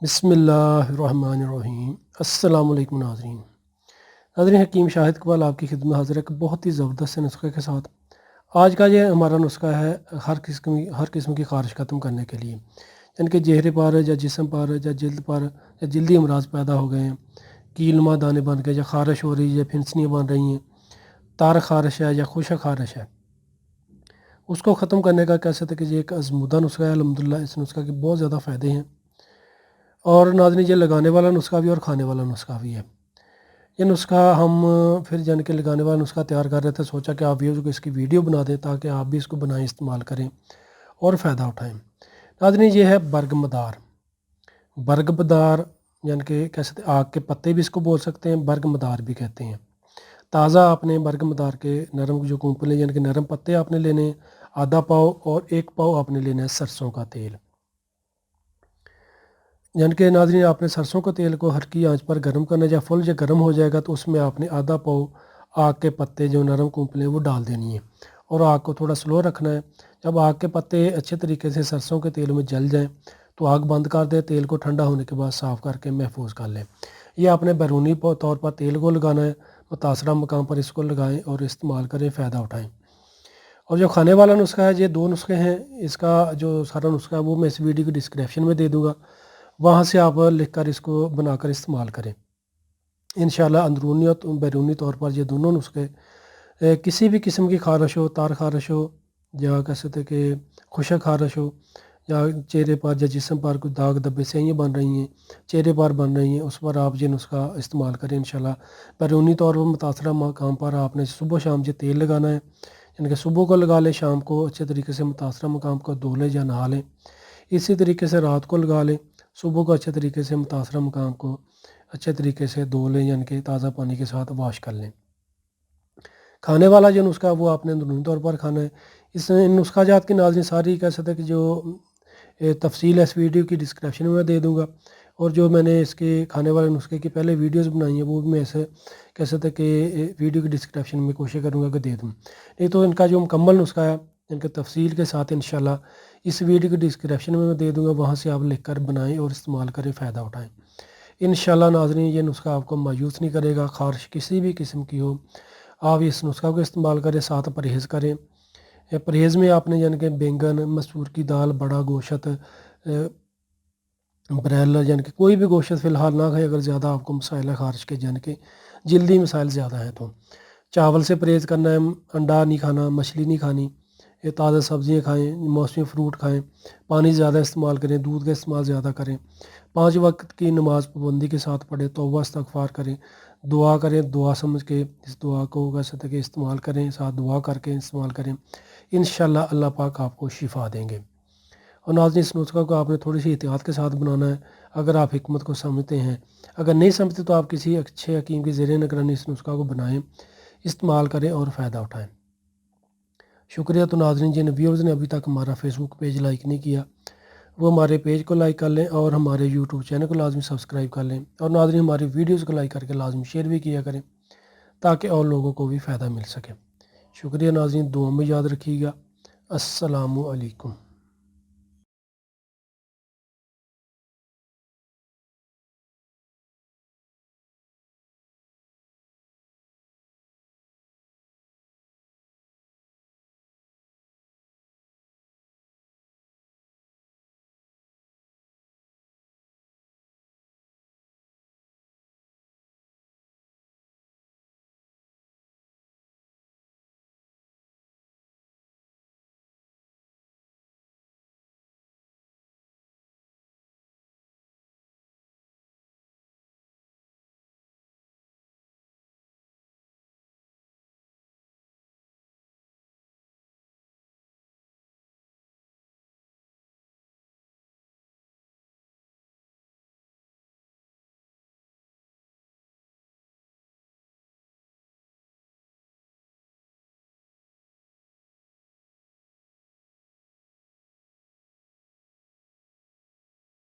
बिस्मिल्लाहिर्रहमानिर्रहीम। अस्सलाम वालेकुम नाज़रीन हकीम शाहिद इकबाल आपकी खिदमत में हाज़िर है कि बहुत ही ज़बरदस्त नुस्खे के साथ। आज का ये हमारा नुस्खा है हर किस्म की ख़ारिश ख़त्म करने के लिए, यानी कि चेहरे पर या जिस्म पर या जिल्द पर या जल्दी अमराज पैदा हो गए हैं, कीलमा दाने बन गए या ख़ारिश हो रही है, फिनसनियाँ बन रही हैं, तार ख़ारिश है या खुशक ख़ारिश है, उसको ख़त्म करने का कह सकते कि ये एक आज़मूदा नुस्खा है। अल्हम्दुलिल्लाह इस नुस्खा के बहुत ज़्यादा फ़ायदे हैं और नाज़रीन ये लगाने वाला नुस्खा भी और खाने वाला नुस्खा भी है। ये नुस्खा हम फिर जान के लगाने वाला नुस्खा तैयार कर रहे थे, सोचा कि आप भी इसकी वीडियो बना दें ताकि आप भी इसको बनाएं, इस्तेमाल करें और फ़ायदा उठाएं। नाज़रीन ये है बर्गमदार। बर्गमदार यानी कि कह सकते आग के पत्ते भी इसको बोल सकते हैं, बर्गमदार भी कहते हैं। ताज़ा आपने बर्गमदार के नरम जो कुंपले यानी कि नरम पत्ते आपने लेने, आधा पाव और 1 पाव आपने लेना है सरसों का तेल। यानी कि नाज़रीन आपने सरसों के तेल को हल्की आंच पर गर्म करना है। जब फुल जब गर्म हो जाएगा तो उसमें आपने आधा पाव आग के पत्ते जो नरम कुंपले वो डाल देनी है और आग को थोड़ा स्लो रखना है। जब आग के पत्ते अच्छे तरीके से सरसों के तेल में जल जाएं तो आग बंद कर दें। तेल को ठंडा होने के बाद साफ़ करके महफूज कर लें। ये आपने बैरूनी तौर पर तेल को लगाना है, मुतासरा मकाम पर इसको लगाएँ और इस्तेमाल करें, फ़ायदा उठाएँ। और जो खाने वाला नुस्खा है, ये 2 नुस्खे हैं। इसका जो सारा नुस्खा है वो मैं इस वीडियो की डिस्क्रिप्शन में दे दूँगा, वहाँ से आप लिख कर इसको बनाकर इस्तेमाल करें। इंशाल्लाह अंदरूनी और बैरूनी तौर पर ये दोनों नुस्खे किसी भी किस्म की ख़ारिश हो, तार ख़ारिश हो या कह सकते कि खुशक ख़ारिश हो या चेहरे पर या जिस्म पर कोई दाग धब्बे स्याहियाँ बन रही हैं, चेहरे पर बन रही हैं, उस पर आप ये नुस्खा इस्तेमाल करें इंशाल्लाह। बैरूनी तौर पर मुतासरा मकाम पर आपने सुबह शाम ये तेल लगाना है, यानी कि सुबह को लगा लें, शाम को अच्छे तरीके से मुतासरा मकाम को धो लें या नहा लें। इसी तरीके से रात को लगा लें, सुबह को अच्छे तरीके से मुतासरा मकाम को अच्छे तरीके से धो लें, यानी कि ताज़ा पानी के साथ वॉश कर लें। खाने वाला जो नुस्खा वो आपने अंदरूनी तौर पर खाना है। इस नुस्खा जात की नाज़रीन सारी कह सकते हैं कि जो तफसील है इस वीडियो की डिस्क्रिप्शन में मैं दे दूँगा और जो मैंने इसके खाने वाले नुस्खे की पहले वीडियोज़ बनाई हैं वो भी मैं ऐसे कह सकते हैं कि वीडियो की डिस्क्रिप्शन में कोशिश करूँगा कि दे दूँ। नहीं तो इनका जो मुकम्मल नुस्खा है इनके तफसील के साथ इंशाल्लाह इस वीडियो की डिस्क्रिप्शन में मैं दे दूँगा, वहाँ से आप लिख कर बनाएँ और इस्तेमाल करें, फ़ायदा उठाएँ। इंशाल्लाह नाज़रीन ये नुस्खा आपको मायूस नहीं करेगा, ख़ारिश किसी भी किस्म की हो आप इस नुस्खा को इस्तेमाल करें, साथ परहेज़ करें। परहेज़ में आपने यानी कि बैंगन, मसूर की दाल, बड़ा गोश्त, ब्रेल यानी कि कोई भी गोश्त फ़िलहाल ना खाएं अगर ज़्यादा आपको मसाइल है ख़ारिश के, यानी कि जल्दी मसाइल ज़्यादा हैं तो। चावल से परहेज़ करना है, अंडा नहीं खाना, मछली नहीं खानी, ये ताज़ा सब्ज़ियाँ खाएँ, मौसमी फ्रूट खाएँ, पानी ज़्यादा इस्तेमाल करें, दूध का इस्तेमाल ज़्यादा करें, 5 वक्त की नमाज़ पाबंदी के साथ पढ़ें, तौबा इस्तग़फ़ार करें, दुआ करें, दुआ समझ के इस दुआ को कह सकते कि इस्तेमाल करें, साथ दुआ करके इस्तेमाल करें। इंशाल्लाह अल्लाह पाक आपको शिफ़ा देंगे। और नाज़रीन इस नुस्खा को आपने थोड़ी सी एहतियात के साथ बनाना है अगर आप हिकमत को समझते हैं। अगर नहीं समझते तो आप किसी अच्छे हकीम की ज़ेरे निगरानी इस नुस्खा को बनाएँ, इस्तेमाल करें और फ़ायदा उठाएँ। शुक्रिया। तो नाज़रीन जिन व्यूअर्स ने अभी तक हमारा फेसबुक पेज लाइक नहीं किया वो हमारे पेज को लाइक कर लें और हमारे यूट्यूब चैनल को लाजमी सब्सक्राइब कर लें और नाज़रीन हमारी वीडियोज़ को लाइक करके लाजमी शेयर भी किया करें ताकि और लोगों को भी फ़ायदा मिल सके। शुक्रिया नाज़रीन, दुआ में याद रखिएगा। अस्सलामु अलैकुम।